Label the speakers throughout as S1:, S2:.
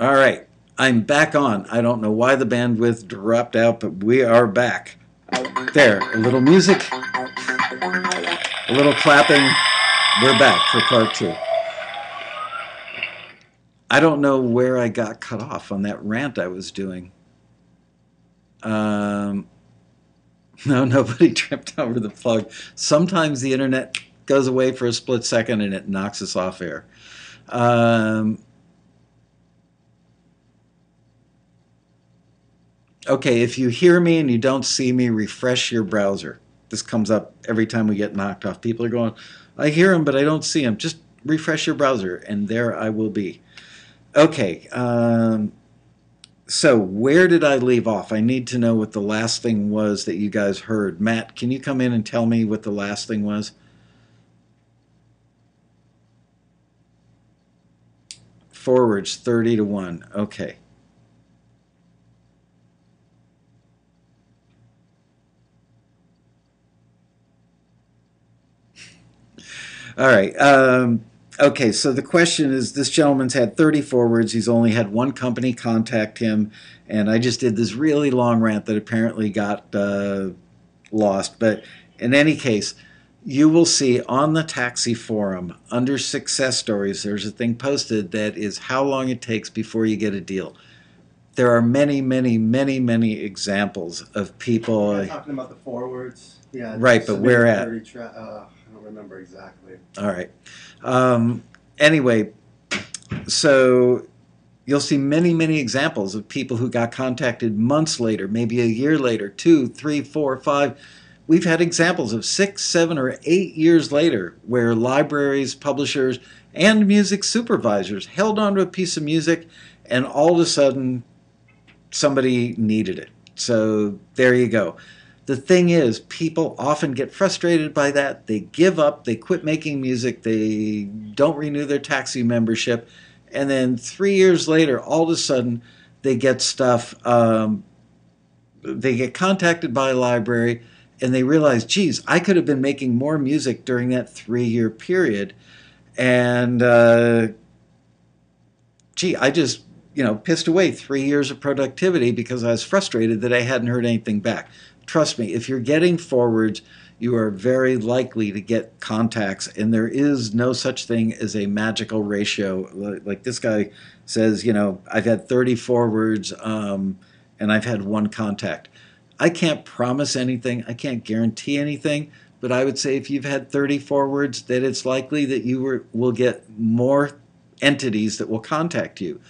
S1: All right, I'm back on. I don't know why the bandwidth dropped out, but we are back. There, a little music, a little clapping. We're back for part two. I don't know where I got cut off on that rant I was doing. Um, no, nobody tripped over the plug. Sometimes the internet goes away for a split second and it knocks us off air. Um, Okay, if you hear me and you don't see me, refresh your browser. This comes up every time we get knocked off. People are going, I hear him, but I don't see him. Just refresh your browser, and there I will be. Okay, so where did I leave off? I need to know what the last thing was that you guys heard. Matt, can you come in and tell me what the last thing was? Forwards 30 to 1. Okay. All right. Okay, so the question is, this gentleman's had 30 forwards. He's only had one company contact him, and I just did this really long rant that apparently got lost. But in any case, you will see on the taxi forum under success stories, there's a thing posted that is how long it takes before you get a deal. There are many, many, many, many examples of people.
S2: Yeah, talking about the forwards. Yeah.
S1: Right, but where at?
S2: I don't remember exactly.
S1: All right. Anyway, so you'll see many, many examples of people who got contacted months later, maybe a year later, 2, 3, 4, 5. We've had examples of 6, 7, or 8 years later where libraries, publishers, and music supervisors held onto a piece of music, and all of a sudden somebody needed it. So there you go. The thing is, people often get frustrated by that. They give up, they quit making music, they don't renew their taxi membership, and then 3 years later, all of a sudden, they get stuff, they get contacted by a library, and they realize, geez, I could have been making more music during that 3-year period, and gee, I just pissed away 3 years of productivity because I was frustrated that I hadn't heard anything back. Trust me, if you're getting forwards, you are very likely to get contacts, and there is no such thing as a magical ratio. Like this guy says, I've had 30 forwards and I've had one contact. I can't promise anything. I can't guarantee anything, but I would say if you've had 30 forwards, that it's likely that you will get more entities that will contact you.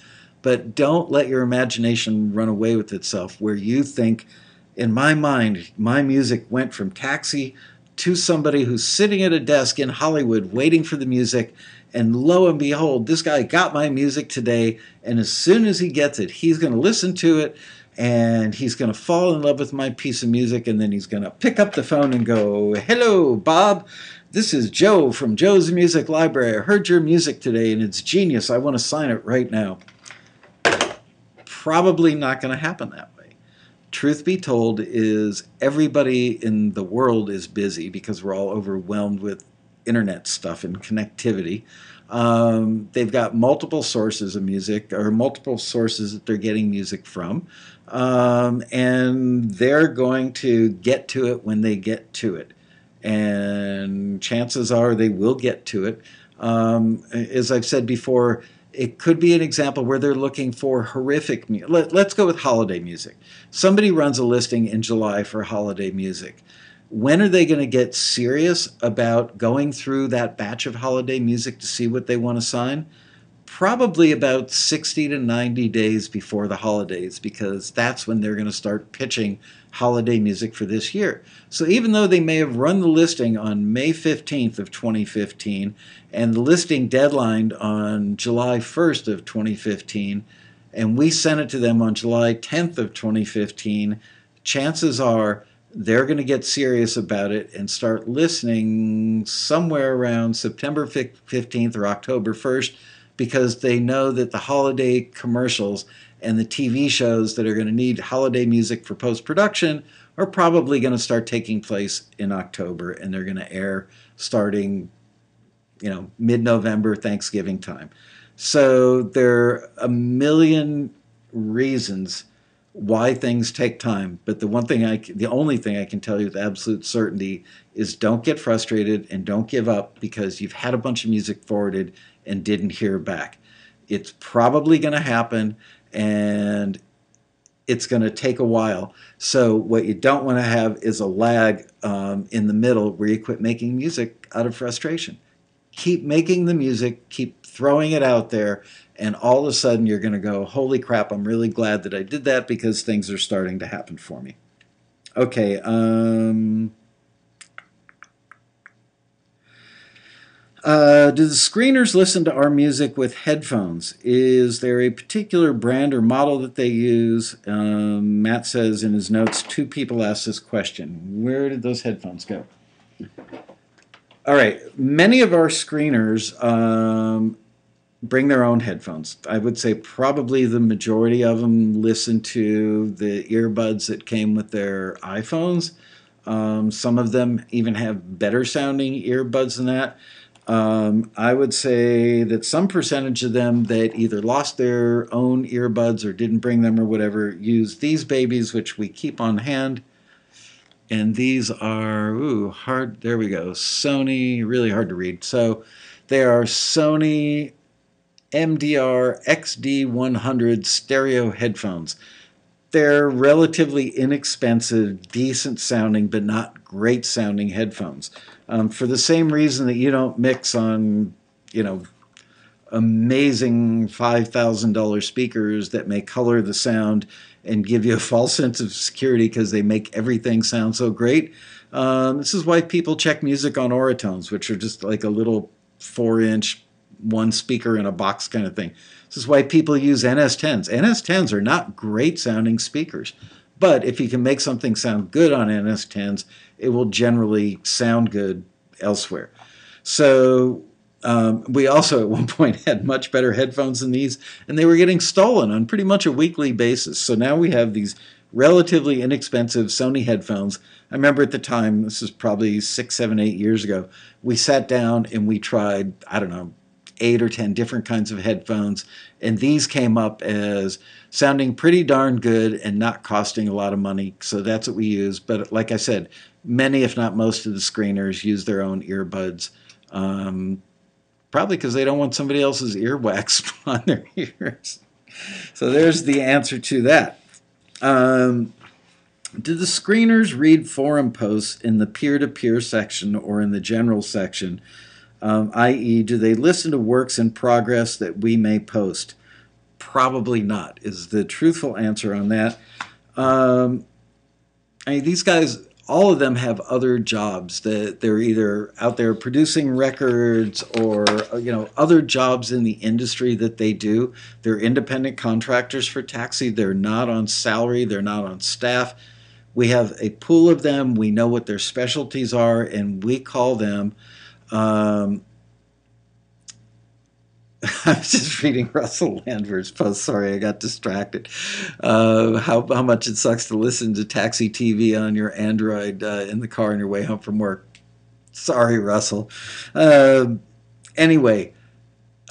S1: But don't let your imagination run away with itself where you think, in my mind, my music went from taxi to somebody who's sitting at a desk in Hollywood waiting for the music, and lo and behold, this guy got my music today, and as soon as he gets it, he's going to listen to it, and he's going to fall in love with my piece of music, and then he's going to pick up the phone and go, hello, Bob. This is Joe from Joe's Music Library. I heard your music today, and it's genius. I want to sign it right now. Probably not going to happen that way. Truth be told is everybody in the world is busy because we're all overwhelmed with internet stuff and connectivity. They've got multiple sources of music or multiple sources that they're getting music from, and they're going to get to it when they get to it. And chances are they will get to it. As I've said before, it could be an example where they're looking for horrific music. Let's go with holiday music. Somebody runs a listing in July for holiday music. When are they going to get serious about going through that batch of holiday music to see what they want to sign? Probably about 60 to 90 days before the holidays, because that's when they're going to start pitching holiday music for this year. So even though they may have run the listing on May 15th of 2015 and the listing deadlined on July 1st of 2015, and we sent it to them on July 10th of 2015, chances are they're going to get serious about it and start listening somewhere around September 15th or October 1st, because they know that the holiday commercials and the TV shows that are going to need holiday music for post-production are probably going to start taking place in October, and they're going to air starting, mid-November, Thanksgiving time. So there are a million reasons why things take time. But the only thing I can tell you with absolute certainty is don't get frustrated and don't give up because you've had a bunch of music forwarded and didn't hear back. It's probably going to happen, and it's going to take a while. So what you don't want to have is a lag in the middle where you quit making music out of frustration. Keep making the music, keep throwing it out there, and all of a sudden you're going to go, holy crap, I'm really glad that I did that because things are starting to happen for me. Okay. Do the screeners listen to our music with headphones? Is there a particular brand or model that they use? Matt says in his notes, 2 people asked this question. Where did those headphones go? All right. Many of our screeners bring their own headphones. I would say probably the majority of them listen to the earbuds that came with their iPhones. Some of them even have better sounding earbuds than that. I would say that some percentage of them that either lost their own earbuds or didn't bring them or whatever use these babies, which we keep on hand. And these are, hard, there we go, Sony, really hard to read. So they are Sony MDR XD100 stereo headphones. They're relatively inexpensive, decent sounding, but not great sounding headphones. For the same reason that you don't mix on, amazing $5,000 speakers that may color the sound and give you a false sense of security because they make everything sound so great. This is why people check music on Oratones, which are just like a little 4-inch, one speaker in a box kind of thing. This is why people use NS10s. NS10s are not great sounding speakers, but if you can make something sound good on NS10s, it will generally sound good elsewhere. So we also at one point had much better headphones than these, and they were getting stolen on pretty much a weekly basis. So now we have these relatively inexpensive Sony headphones. I remember at the time, this is probably 6, 7, 8 years ago, we sat down and we tried, I don't know, 8 or 10 different kinds of headphones, and these came up as sounding pretty darn good and not costing a lot of money. So that's what we use. But like I said, many, if not most, of the screeners use their own earbuds. Probably because they don't want somebody else's earwax on their ears. So there's the answer to that. Do the screeners read forum posts in the peer-to-peer section or in the general section? I.e., do they listen to works in progress that we may post? Probably not, is the truthful answer on that. These guys, all of them have other jobs that they're either out there producing records or other jobs in the industry that they do. They're independent contractors for Taxi. They're not on salary. They're not on staff. We have a pool of them. We know what their specialties are, and we call them. I was just reading Russell Landver's post. Sorry, I got distracted. How much it sucks to listen to Taxi TV on your Android in the car on your way home from work. Sorry, Russell. Anyway,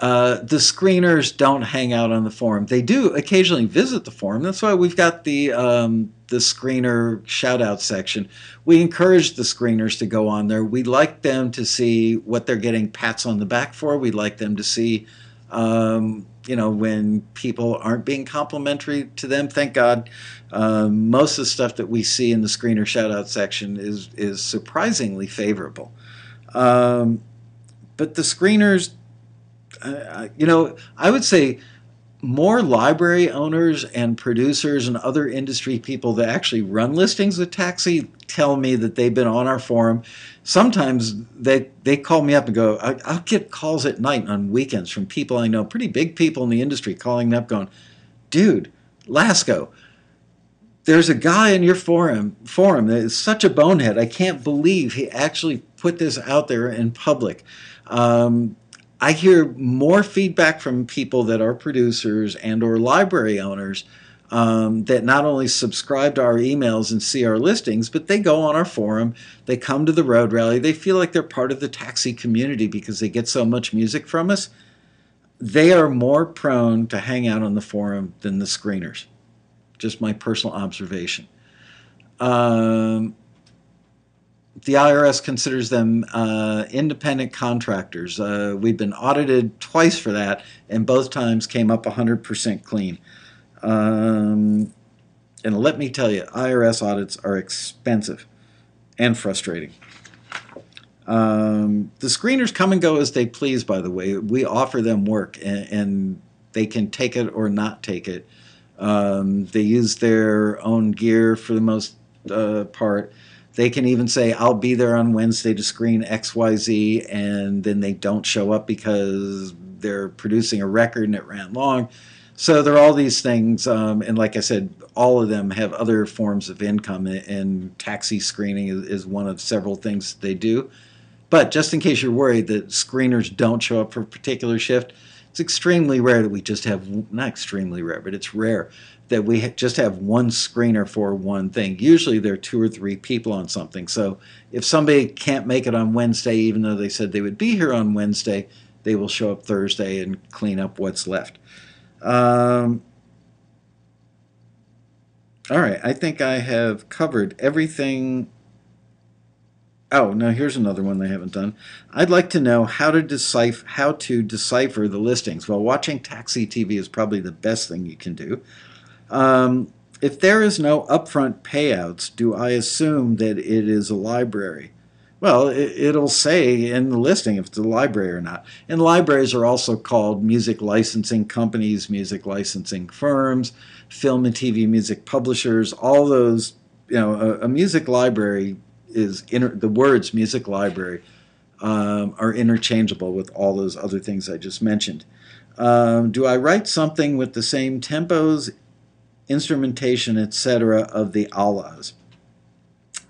S1: the screeners don't hang out on the forum. They do occasionally visit the forum. That's why we've got the screener shout-out section. We encourage the screeners to go on there. We like them to see what they're getting pats on the back for. We like them to see, when people aren't being complimentary to them. Thank God. Most of the stuff that we see in the screener shout-out section is surprisingly favorable. But the screeners, I would say more library owners and producers and other industry people that actually run listings with Taxi tell me that they've been on our forum. Sometimes they call me up and go, I'll get calls at night on weekends from people I know, pretty big people in the industry, calling me up going, dude, Lasco, there's a guy in your forum that is such a bonehead. I can't believe he actually put this out there in public. I hear more feedback from people that are producers and or library owners that not only subscribe to our emails and see our listings, but they go on our forum, they come to the road rally, they feel like they're part of the Taxi community because they get so much music from us. they are more prone to hang out on the forum than the screeners. Just my personal observation. Um, the IRS considers them independent contractors. We've been audited twice for that, and both times came up 100% clean. Um, and let me tell you, IRS audits are expensive and frustrating. The screeners come and go as they please, by the way. We offer them work, and they can take it or not take it. They use their own gear for the most part. They can even say, I'll be there on Wednesday to screen XYZ, and then they don't show up because they're producing a record and it ran long. So there are all these things, and like I said, all of them have other forms of income, and taxi screening is one of several things they do. But just in case you're worried that screeners don't show up for a particular shift, it's extremely rare that we just have, not extremely rare, but it's rare that we just have one screener for one thing. Usually there are 2 or 3 people on something. So if somebody can't make it on Wednesday, even though they said they would be here on Wednesday, they will show up Thursday and clean up what's left. All right, I think I have covered everything. Oh, no, here's another one they haven't done. I'd like to know how to decipher the listings. Well, watching taxi TV is probably the best thing you can do. If there is no upfront payouts, do I assume that it is a library? Well, it'll say in the listing if it's a library or not. And libraries are also called music licensing companies, music licensing firms, film and TV music publishers, all those, a music library is, the words music library are interchangeable with all those other things I just mentioned. Do I write something with the same tempos, instrumentation, etc. of the alas?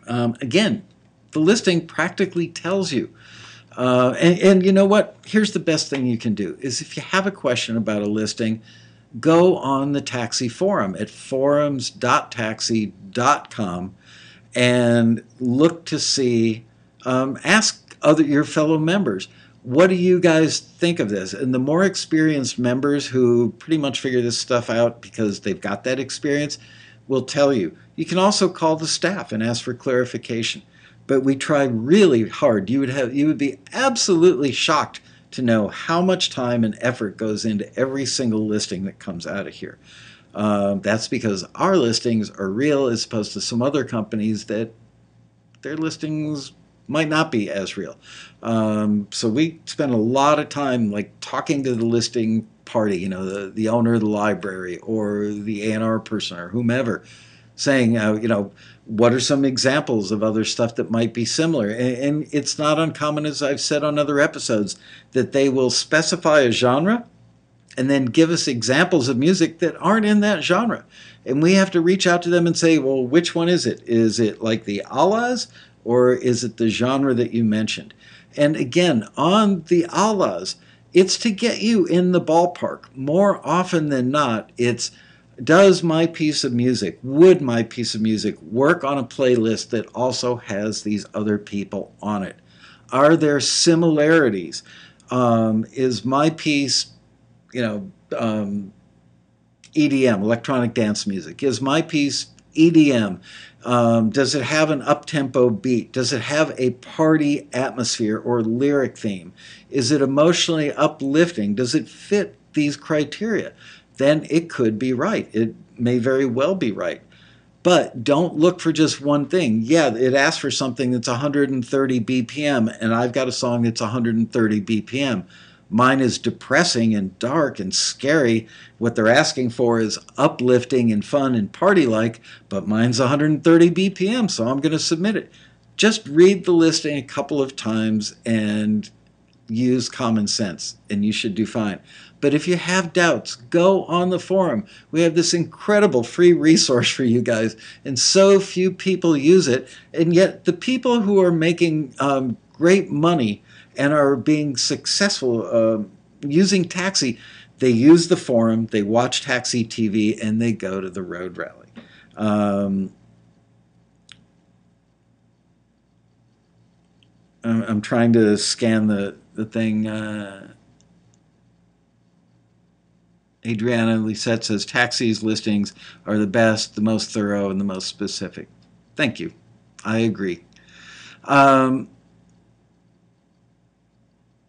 S1: Again, the listing practically tells you. And you know what? Here's the best thing you can do is if you have a question about a listing, go on the taxi forum at forums.taxi.com and look to see, ask your fellow members, what do you guys think of this? And the more experienced members who pretty much figure this stuff out because they've got that experience will tell you. You can also call the staff and ask for clarification. But we try really hard. You would be absolutely shocked to know how much time and effort goes into every single listing that comes out of here. That's because our listings are real as opposed to some other companies that their listings might not be as real. So we spend a lot of time like talking to the listing party, the owner of the library or the A&R person or whomever, saying, what are some examples of other stuff that might be similar? And it's not uncommon, as I've said on other episodes, that they will specify a genre and then give us examples of music that aren't in that genre. And we have to reach out to them and say, well, which one is it? Is it like the alas or is it the genre that you mentioned? And again, on the alas, it's to get you in the ballpark. More often than not, it's, would my piece of music work on a playlist that also has these other people on it? Are there similarities? Is my piece, EDM, electronic dance music? Is my piece EDM? Does it have an up-tempo beat? Does it have a party atmosphere or lyric theme? Is it emotionally uplifting? Does it fit these criteria? Then it could be right. It may very well be right. But don't look for just one thing. Yeah, it asks for something that's 130 BPM, and I've got a song that's 130 BPM. Mine is depressing and dark and scary. What they're asking for is uplifting and fun and party-like, but mine's 130 BPM, so I'm going to submit it. Just read the listing a couple of times and use common sense, and you should do fine. But if you have doubts, go on the forum. We have this incredible free resource for you guys, and so few people use it. And yet the people who are making great money and are being successful using taxi, they use the forum, they watch taxi TV, and they go to the road rally. I'm trying to scan the thing. Adriana Lisette says taxis listings are the best, the most thorough, and the most specific. Thank you. I agree. Um,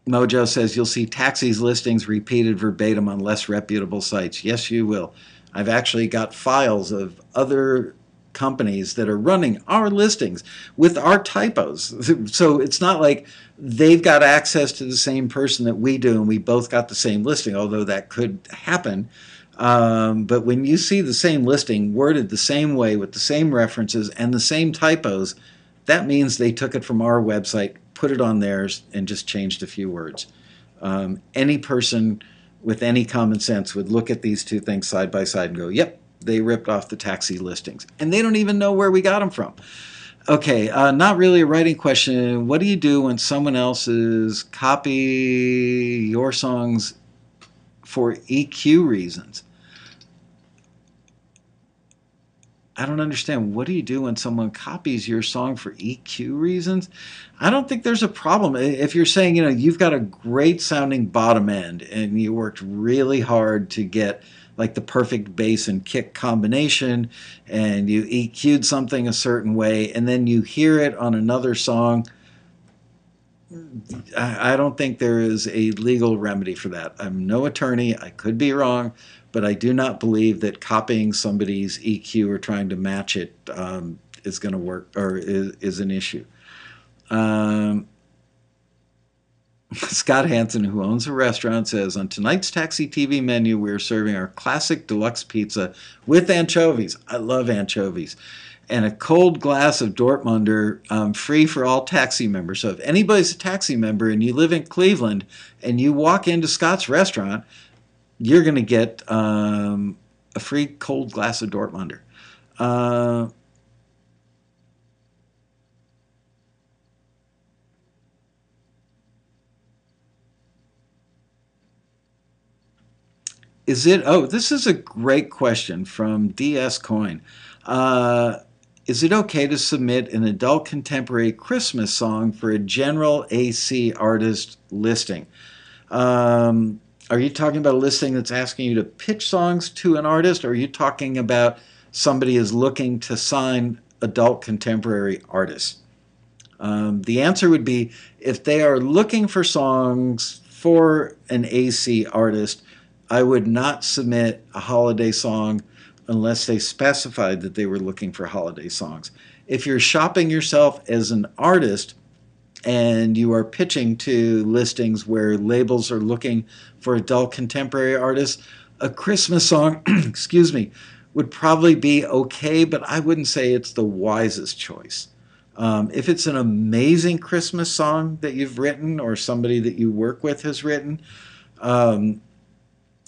S1: Mojo says you'll see taxis listings repeated verbatim on less reputable sites. Yes, you will. I've actually got files of other companies that are running our listings with our typos. So it's not like they've got access to the same person that we do and we both got the same listing, although that could happen. But when you see the same listing worded the same way with the same references and the same typos, that means they took it from our website, put it on theirs, and just changed a few words. Any person with any common sense would look at these two things side by side and go, yep, they ripped off the taxi listings. And they don't even know where we got them from. Okay, not really a writing question. What do you do when someone else's copy your songs for EQ reasons? I don't understand. What do you do when someone copies your song for EQ reasons? I don't think there's a problem. If you're saying, you've got a great sounding bottom end and you worked really hard to get like the perfect bass and kick combination and you EQ'd something a certain way and then you hear it on another song, I don't think there is a legal remedy for that. I'm no attorney. I could be wrong, but I do not believe that copying somebody's EQ or trying to match it is going to work or is an issue. Scott Hansen, who owns a restaurant, says, on tonight's Taxi TV menu, we're serving our classic deluxe pizza with anchovies. I love anchovies. And a cold glass of Dortmunder, free for all taxi members. So if anybody's a taxi member and you live in Cleveland and you walk into Scott's restaurant, you're going to get a free cold glass of Dortmunder. This is a great question from DS Coin. Is it okay to submit an adult contemporary Christmas song for a general AC artist listing? Are you talking about a listing that's asking you to pitch songs to an artist, or are you talking about somebody is looking to sign adult contemporary artists? The answer would be if they are looking for songs for an AC artist, I would not submit a holiday song unless they specified that they were looking for holiday songs. If you're shopping yourself as an artist and you are pitching to listings where labels are looking for adult contemporary artists, a Christmas song, excuse me, would probably be okay, but I wouldn't say it's the wisest choice. If it's an amazing Christmas song that you've written or somebody that you work with has written,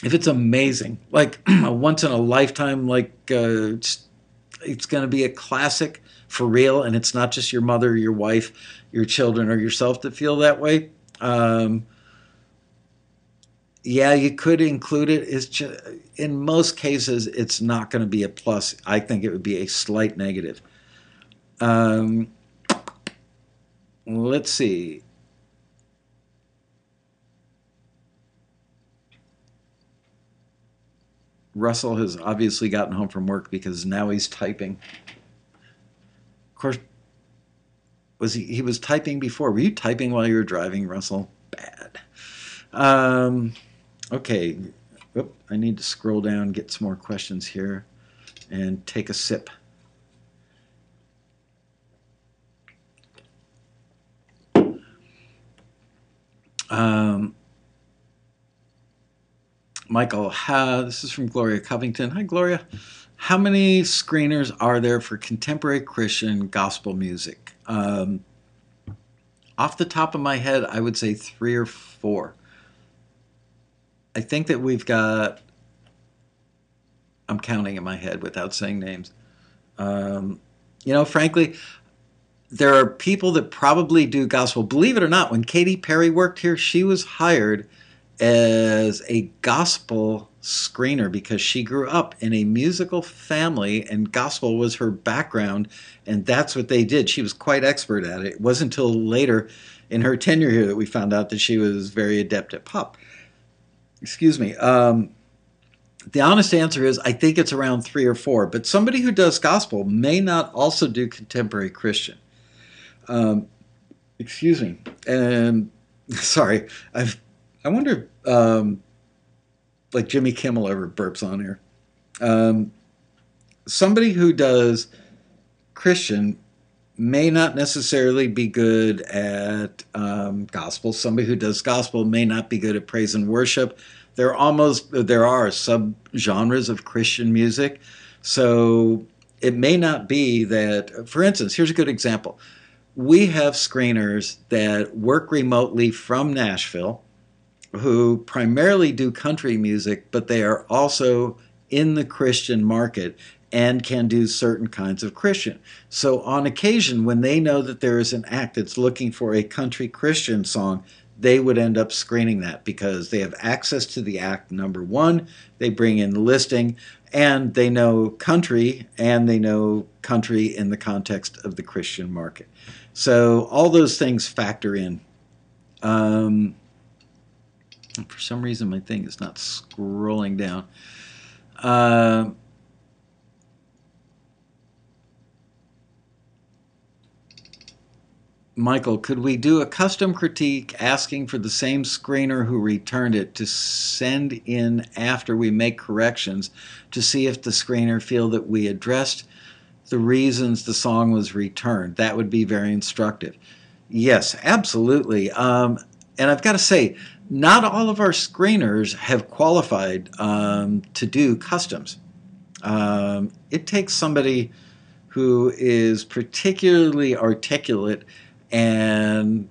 S1: if it's amazing, like a once in a lifetime, like it's going to be a classic for real, and it's not just your mother, your wife, your children, or yourself that feel that way. Yeah, you could include it. It's just, in most cases, it's not going to be a plus. I think it would be a slight negative. Let's see. Russell has obviously gotten home from work because now he's typing. Of course, he was typing before. Were you typing while you were driving, Russell? Bad. Okay. Oop, I need to scroll down, get some more questions here, and take a sip. Michael, this is from Gloria Covington. Hi, Gloria. How many screeners are there for contemporary Christian gospel music? Off the top of my head, I would say 3 or 4. I think that we've got, I'm counting in my head without saying names. Frankly, there are people that probably do gospel. Believe it or not, when Katy Perry worked here, she was hired as a gospel screener because she grew up in a musical family and gospel was her background, and that's what they did. She was quite expert at it. It wasn't until later in her tenure here that we found out that she was very adept at pop. Excuse me. The honest answer is I think it's around 3 or 4. But somebody who does gospel may not also do contemporary Christian. Um, excuse me. And sorry, I wonder like Jimmy Kimmel ever burps on here. Um, somebody who does Christian may not necessarily be good at gospel. Somebody who does gospel may not be good at praise and worship. There are subgenres of Christian music, so it may not be that. For instance, here's a good example. We have screeners that work remotely from Nashville who primarily do country music, but they are also in the Christian market and can do certain kinds of Christian. So, on occasion, when they know that there is an act that's looking for a country Christian song, they would end up screening that because they have access to the act, number one. They bring in the listing, and they know country, and they know country in the context of the Christian market. So, all those things factor in. Um, for some reason, my thing is not scrolling down. Uh, Michael, could we do a custom critique asking for the same screener who returned it to send in after we make corrections to see if the screener feel that we addressed the reasons the song was returned? That would be very instructive. Yes, absolutely. And I've got to say, not all of our screeners have qualified to do customs. It takes somebody who is particularly articulate and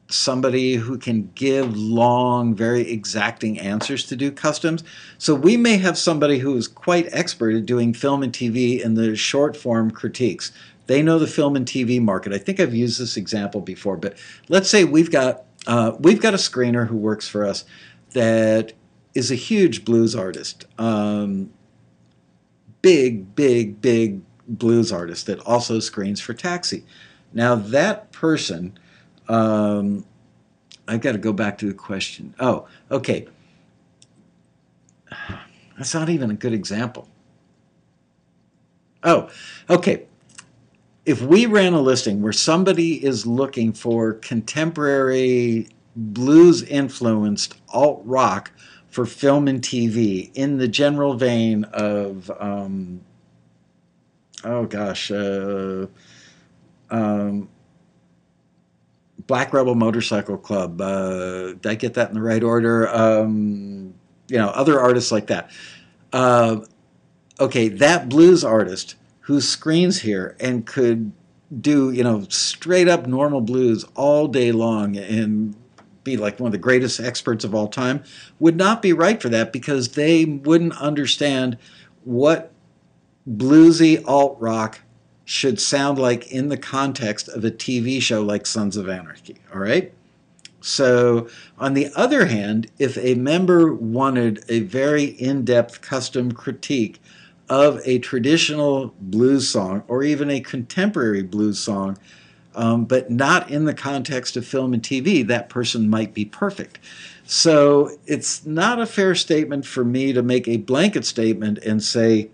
S1: somebody who can give long, very exacting answers to do customs. So we may have somebody who is quite expert at doing film and TV in the short form critiques. They know the film and TV market. I think I've used this example before, but let's say we've got a screener who works for us that is a huge blues artist, big blues artist that also screens for Taxi. Now that person, I've got to go back to the question. Oh, okay. That's not even a good example. Oh, okay. If we ran a listing where somebody is looking for contemporary blues influenced alt rock for film and TV in the general vein of, oh gosh, um, Black Rebel Motorcycle Club. Did I get that in the right order? Other artists like that. Uh, okay, that blues artist who screens here and could do, straight up normal blues all day long and be like one of the greatest experts of all time would not be right for that because they wouldn't understand what bluesy alt rock should sound like in the context of a TV show like Sons of Anarchy. All right. So, on the other hand, if a member wanted a very in depth custom critique of a traditional blues song or even a contemporary blues song, but not in the context of film and TV, that person might be perfect. So, it's not a fair statement for me to make a blanket statement and say,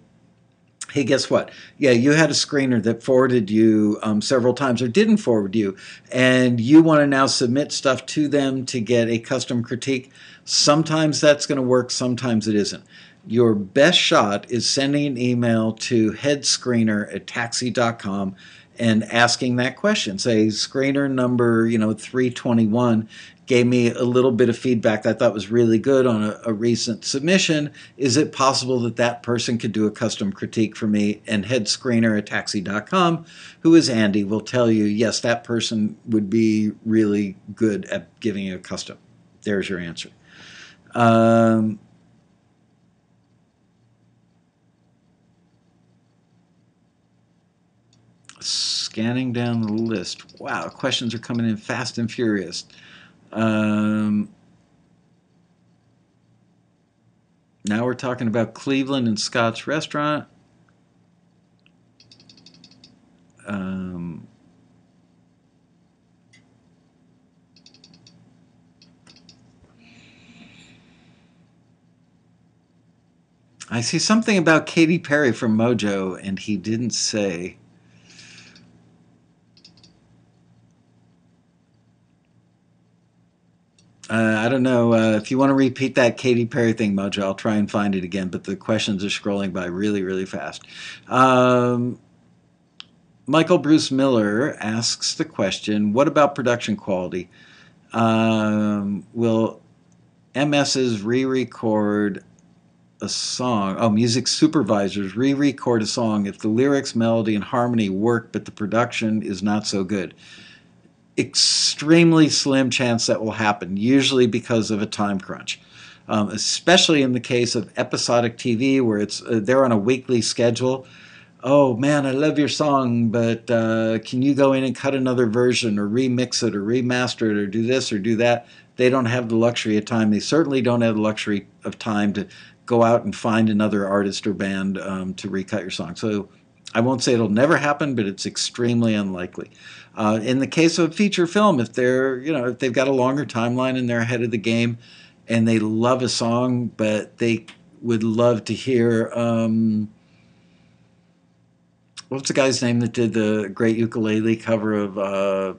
S1: hey, guess what? Yeah, you had a screener that forwarded you several times or didn't forward you, and you want to now submit stuff to them to get a custom critique. Sometimes that's going to work, sometimes it isn't. Your best shot is sending an email to headscreener@taxi.com and asking that question. Say, screener number 321 gave me a little bit of feedback that I thought was really good on a recent submission. Is it possible that that person could do a custom critique for me? And headscreener@taxi.com, who is Andy, will tell you, yes, that person would be really good at giving you a custom. There's your answer. Scanning down the list. Wow, questions are coming in fast and furious. Now we're talking about Cleveland and Scott's Restaurant. I see something about Katy Perry from Mojo, and he didn't say. I don't know if you want to repeat that Katy Perry thing, Mojo. I'll try and find it again, but the questions are scrolling by really, really fast. Um, Michael Bruce Miller asks the question: what about production quality? Will MSs re-record a song? Oh, music supervisors re-record a song if the lyrics, melody, and harmony work, but the production is not so good. Extremely slim chance that will happen, usually because of a time crunch. Especially in the case of episodic TV, where it's they're on a weekly schedule. Oh man, I love your song, but can you go in and cut another version or remix it or remaster it or do this or do that? They don't have the luxury of time. They certainly don't have the luxury of time to go out and find another artist or band to recut your song. So I won't say it'll never happen, but it's extremely unlikely. In the case of a feature film, if they're, if they've got a longer timeline and they're ahead of the game, and they love a song, but they would love to hear. What's the guy's name that did the great ukulele cover of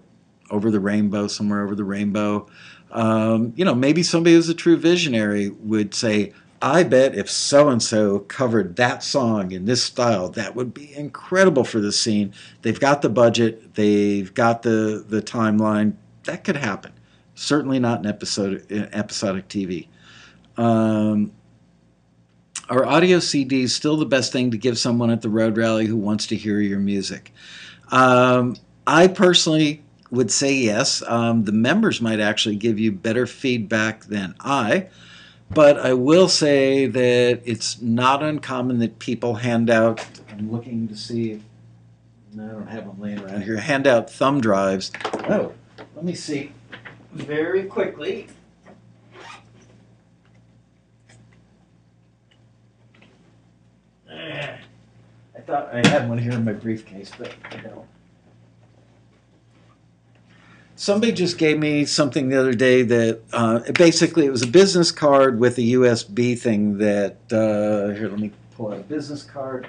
S1: "Over the Rainbow"? Somewhere over the rainbow. Maybe somebody who's a true visionary would say, I bet if so and so covered that song in this style, that would be incredible for the scene. They've got the budget, they've got the timeline. That could happen. Certainly not in episodic TV. Um, are audio CDs still the best thing to give someone at the road rally who wants to hear your music? Um, I personally would say yes. The members might actually give you better feedback than I. But I will say that it's not uncommon that people hand out, I'm looking to see if, no, I don't have them laying around here, hand out thumb drives. Oh, let me see very quickly. I thought I had one here in my briefcase, but I don't. Somebody just gave me something the other day that basically it was a business card with a USB thing that, here, let me pull out a business card.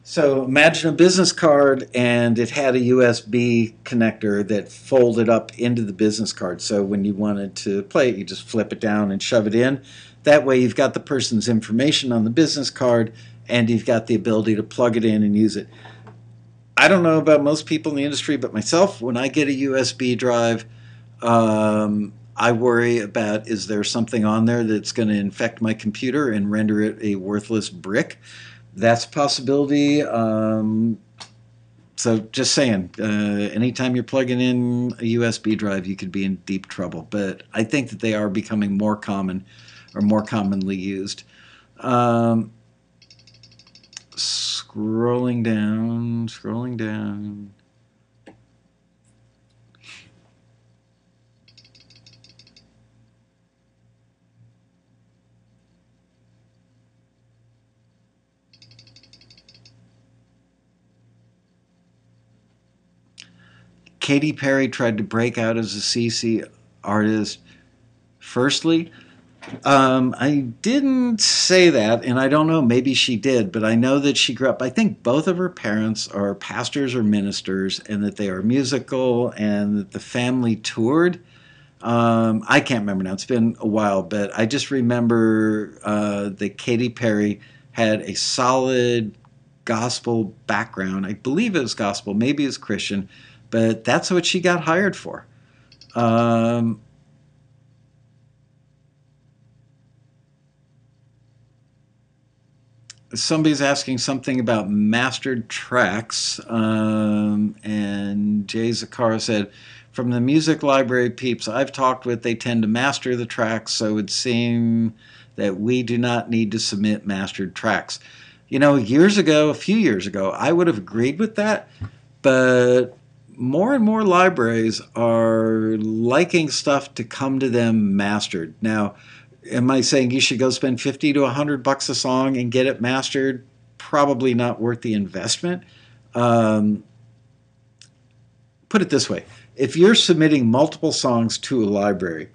S1: So imagine a business card and it had a USB connector that folded up into the business card. So when you wanted to play it, you just flip it down and shove it in. That way you've got the person's information on the business card and you've got the ability to plug it in and use it. I don't know about most people in the industry, but myself, when I get a USB drive, I worry about, is there something on there that's going to infect my computer and render it a worthless brick? That's a possibility. So just saying, anytime you're plugging in a USB drive, you could be in deep trouble. But I think that they are becoming more common or more commonly used. Scrolling down, scrolling down. Katy Perry tried to break out as a CC artist. Firstly, I didn't say that, and I don't know, maybe she did, but I know that she grew up, I think both of her parents are pastors or ministers, and that they are musical, and that the family toured. I can't remember now, it's been a while, but I just remember that Katy Perry had a solid gospel background. I believe it was gospel, maybe it's Christian, but that's what she got hired for. Um, Somebody's asking something about mastered tracks, and Jay Zakara said, from the music library peeps I've talked with, they tend to master the tracks, so it would seem that we do not need to submit mastered tracks. Years ago, a few years ago, I would have agreed with that, but more and more libraries are liking stuff to come to them mastered. Now, am I saying you should go spend 50 to $100 a song and get it mastered? Probably not worth the investment. Um, Put it this way. If you're submitting multiple songs to a library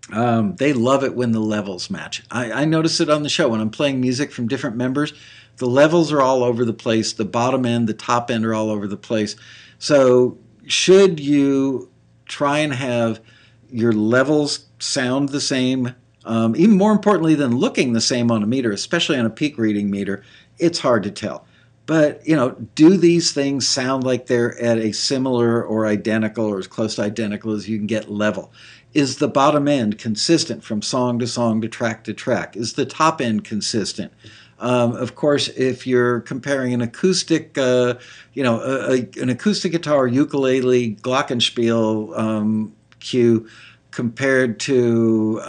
S1: They love it when the levels match. I notice it on the show when I'm playing music from different members. The levels are all over the place. The bottom end, the top end are all over the place. So, should you try and have your levels sound the same, even more importantly than looking the same on a meter, especially on a peak reading meter, it's hard to tell. But, do these things sound like they're at a similar or identical or as close to identical as you can get level? Is the bottom end consistent from song to song to track? Is the top end consistent? Of course, if you're comparing an acoustic, an acoustic guitar, ukulele, glockenspiel cue compared to,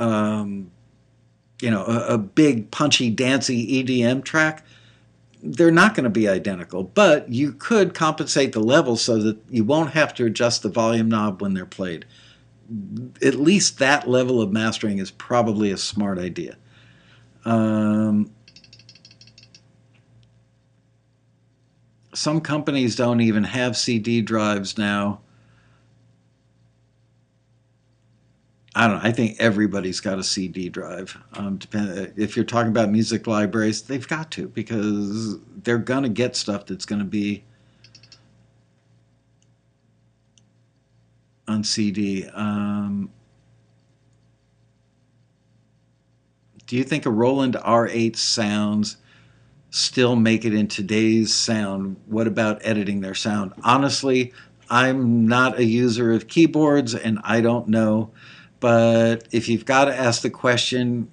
S1: a big punchy, dancey EDM track, they're not going to be identical, but you could compensate the levels so that you won't have to adjust the volume knob when they're played. At least that level of mastering is probably a smart idea. Some companies don't even have CD drives now. I don't know. I think everybody's got a CD drive. If you're talking about music libraries, they've got to, because they're going to get stuff that's going to be on CD. Do you think a Roland R8 sounds still make it in today's sound? What about editing their sound? Honestly, I'm not a user of keyboards and I don't know. But if you've got to ask the question,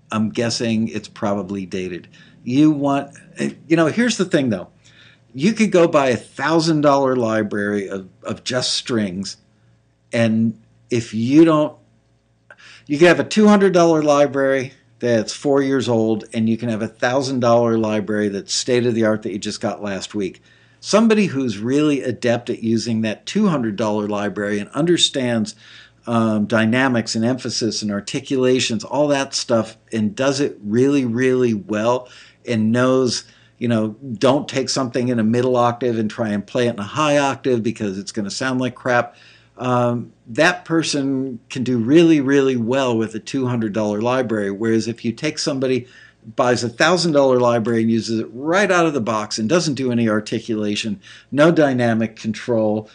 S1: I'm guessing it's probably dated. Here's the thing though. You could go buy $1,000 library of just strings, and if you don't, you can have a $200 library that's 4 years old, and you can have a $1,000 library that's state of the art that you just got last week. Somebody who's really adept at using that $200 library and understands dynamics and emphasis and articulations, all that stuff, and does it really, really well, and knows, don't take something in a middle octave and try and play it in a high octave because it's going to sound like crap. That person can do really, really well with a $200 library. Whereas if you take somebody, buys a $1,000 library and uses it right out of the box and doesn't do any articulation, no dynamic control,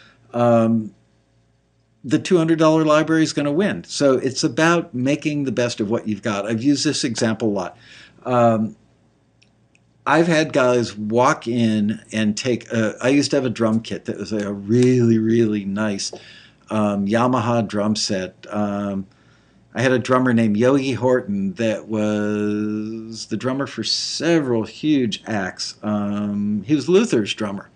S1: the $200 library is going to win. So it's about making the best of what you've got. I've used this example a lot. I've had guys walk in and I used to have a drum kit that was a really, really nice Yamaha drum set. I had a drummer named Yogi Horton that was the drummer for several huge acts. He was Luther's drummer.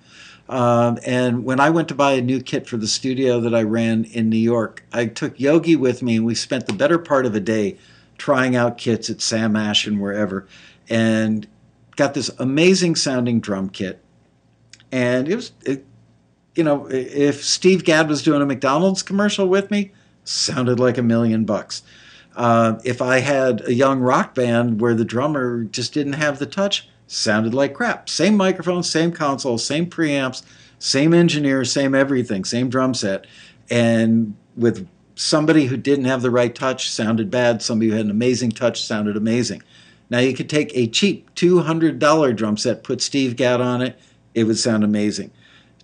S1: And when I went to buy a new kit for the studio that I ran in New York, I took Yogi with me, and we spent the better part of a day trying out kits at Sam Ash and wherever, and got this amazing sounding drum kit. And if Steve Gadd was doing a McDonald's commercial with me, sounded like $1 million. If I had a young rock band where the drummer just didn't have the touch, sounded like crap. Same microphone, same console, same preamps, same engineer, same everything, same drum set. And with somebody who didn't have the right touch, sounded bad. Somebody who had an amazing touch, sounded amazing. Now you could take a cheap $200 drum set, put Steve Gadd on it, it would sound amazing.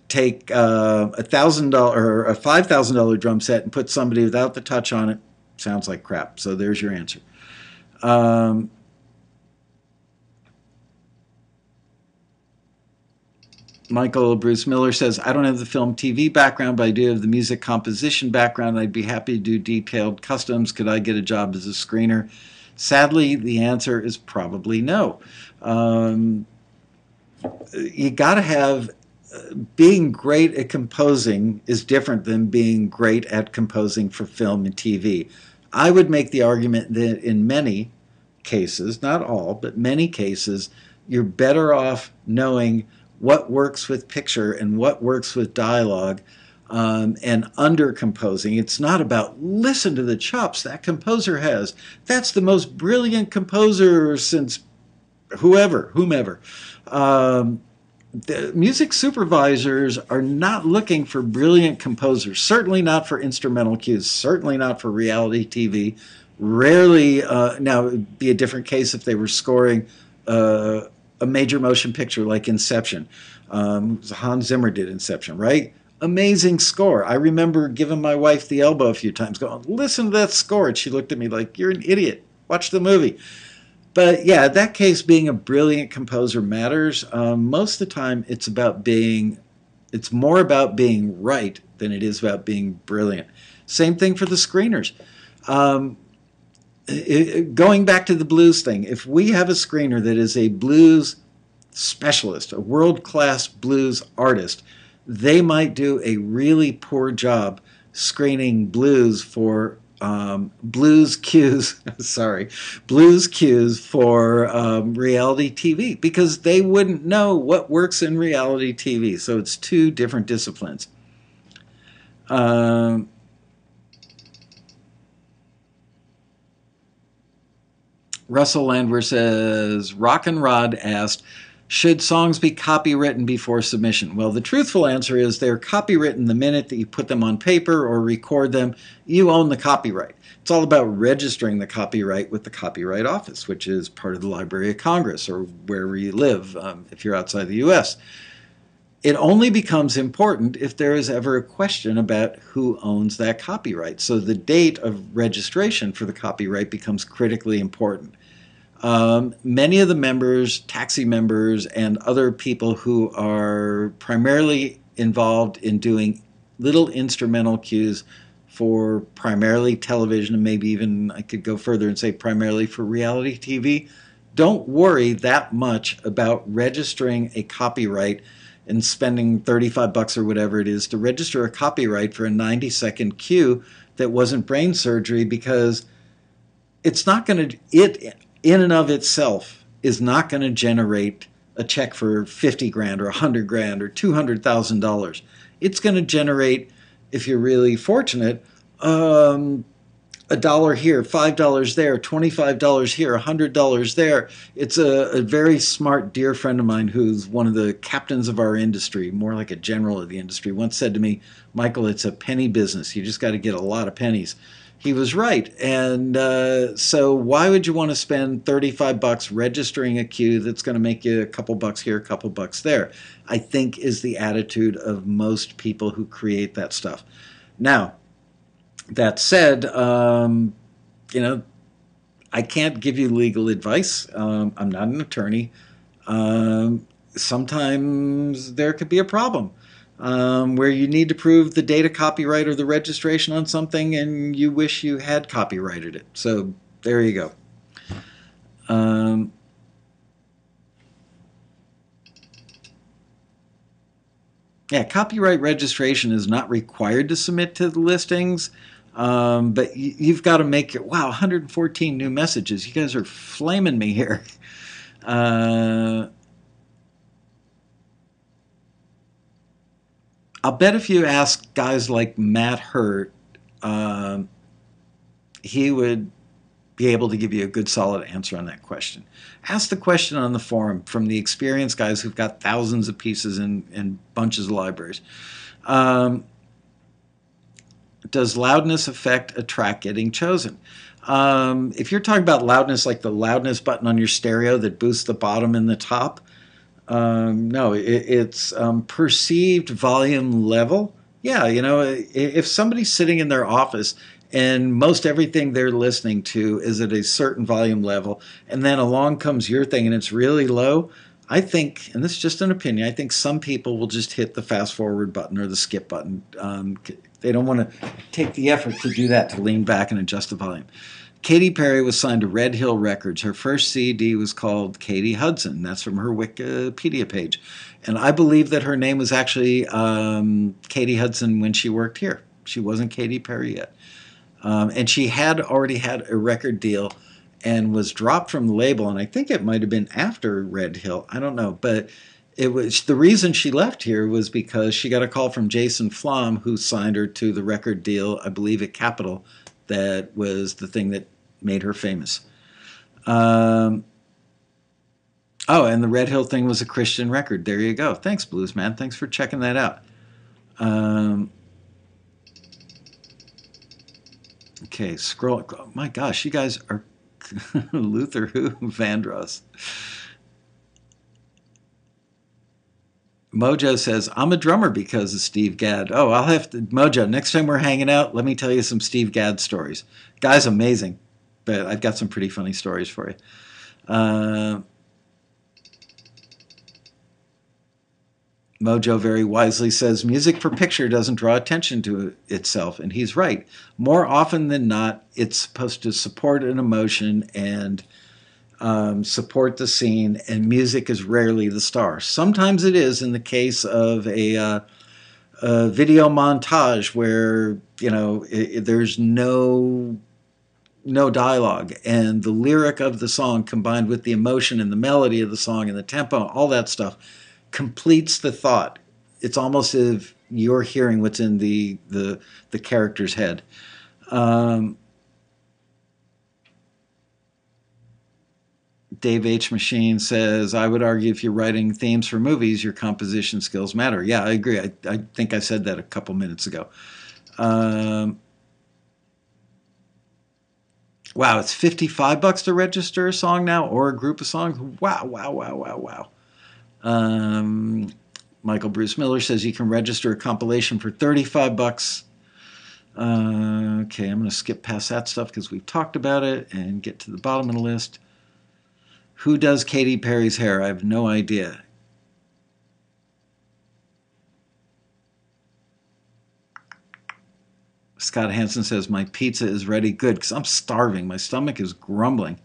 S1: Take a $1,000 or a $5,000 drum set and put somebody without the touch on it, sounds like crap. So there's your answer. Michael Bruce Miller says, I don't have the film TV background, but I do have the music composition background. I'd be happy to do detailed customs. Could I get a job as a screener? Sadly, the answer is probably no. You got to have, being great at composing is different than being great at composing for film and TV. I would make the argument that in many cases, not all, but many cases, you're better off knowing what works with picture and what works with dialogue, and under composing. It's not about listen to the chops that composer has. That's the most brilliant composer since whomever. The music supervisors are not looking for brilliant composers, certainly not for instrumental cues, certainly not for reality TV. Rarely, now it would be a different case if they were scoring a major motion picture like Inception. Hans Zimmer did Inception, right? Amazing score. I remember giving my wife the elbow a few times, going, listen to that score. And she looked at me like, you're an idiot. Watch the movie. But yeah, in that case, being a brilliant composer matters. Most of the time, it's more about being right than it is about being brilliant. Same thing for the screeners. Um, Going back to the blues thing, if we have a screener that is a blues specialist, a world-class blues artist, they might do a really poor job screening blues for blues cues, sorry, blues cues for reality TV because they wouldn't know what works in reality TV. So it's two different disciplines. Um, Russell Landwehr says, Rock and Rod asked, should songs be copywritten before submission? Well, the truthful answer is they're copywritten the minute that you put them on paper or record them. You own the copyright. It's all about registering the copyright with the Copyright Office, which is part of the Library of Congress or wherever you live if you're outside the U.S. It only becomes important if there is ever a question about who owns that copyright. So the date of registration for the copyright becomes critically important. Many of the members, taxi members, and other people who are primarily involved in doing little instrumental cues for primarily television, and maybe even I could go further and say primarily for reality TV, don't worry that much about registering a copyright and spending 35 bucks or whatever it is to register a copyright for a 90-second cue that wasn't brain surgery, because it's not going to, it in and of itself is not going to generate a check for 50 grand or 100 grand or $200,000. It's going to generate, if you're really fortunate, $1 here, $5 there, $25 here, $100 there. It's a very smart dear friend of mine who's one of the captains of our industry, more like a general of the industry, once said to me, Michael, it's a penny business. You just got to get a lot of pennies. He was right. And so why would you want to spend 35 bucks registering a cue that's going to make you a couple bucks here, a couple bucks there? I think is the attitude of most people who create that stuff. Now, that said, I can't give you legal advice. I'm not an attorney. Sometimes there could be a problem where you need to prove the date of copyright or the registration on something and you wish you had copyrighted it. So there you go. Yeah, copyright registration is not required to submit to the listings. But you've got to make it, wow, 114 new messages. You guys are flaming me here. I'll bet if you ask guys like Matt Hurt, he would be able to give you a good solid answer on that question. Ask the question on the forum from the experienced guys who've got thousands of pieces in bunches of libraries. Does loudness affect a track getting chosen? If you're talking about loudness like the loudness button on your stereo that boosts the bottom and the top, no, it's perceived volume level. Yeah, if somebody's sitting in their office and most everything they're listening to is at a certain volume level, and then along comes your thing and it's really low, I think, and this is just an opinion, I think some people will just hit the fast forward button or the skip button. They don't want to take the effort to do that, to lean back and adjust the volume. Katy Perry was signed to Red Hill Records. Her first CD was called Katie Hudson. That's from her Wikipedia page. And I believe that her name was actually Katie Hudson when she worked here. She wasn't Katy Perry yet. And she had already had a record deal and was dropped from the label. And I think it might have been after Red Hill. I don't know. But it was, the reason she left here was because she got a call from Jason Flom, who signed her to the record deal, I believe at Capitol. That was the thing that made her famous. Oh, and the Red Hill thing was a Christian record. There you go. Thanks, Blues Man. Thanks for checking that out. Okay, Okay, scroll. Oh my gosh, you guys are Luther who? Vandross. Mojo says, I'm a drummer because of Steve Gadd. Oh, I'll have to, Mojo, next time we're hanging out, let me tell you some Steve Gadd stories. Guy's amazing, but I've got some pretty funny stories for you. Mojo very wisely says, music for picture doesn't draw attention to itself, and he's right. More often than not, it's supposed to support an emotion and support the scene, and music is rarely the star. Sometimes it is in the case of a video montage where there's no dialogue, and the lyric of the song combined with the emotion and the melody of the song and the tempo, all that stuff completes the thought. It's almost as if you're hearing what's in the character's head. Dave H. Machine says, I would argue if you're writing themes for movies, your composition skills matter. Yeah, I agree. I think I said that a couple minutes ago. Wow, it's $55 to register a song now or a group of songs. Wow, wow, wow, wow, wow. Michael Bruce Miller says you can register a compilation for $35. Okay, I'm going to skip past that stuff because we've talked about it and get to the bottom of the list. Who does Katy Perry's hair? I have no idea. Scott Hansen says, my pizza is ready. Good, because I'm starving. My stomach is grumbling.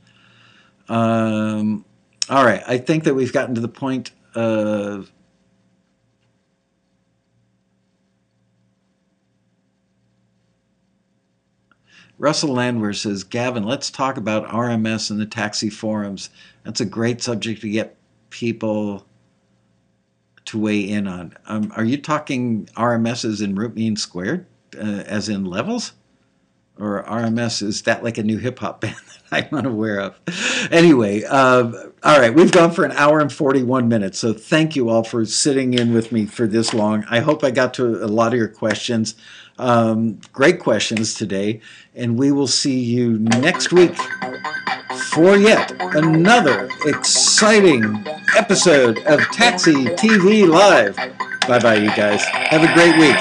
S1: All right, I think that we've gotten to the point of... Russell Landwehr says, Gavin, let's talk about RMS and the taxi forums. That's a great subject to get people to weigh in on. Are you talking RMS as in root mean squared, as in levels? Or RMS, is that like a new hip-hop band that I'm unaware of? Anyway, all right, we've gone for an hour and 41 minutes, so thank you all for sitting in with me for this long. I hope I got to a lot of your questions. Great questions today, and we will see you next week for yet another exciting episode of Taxi TV Live. Bye-bye, you guys. Have a great week.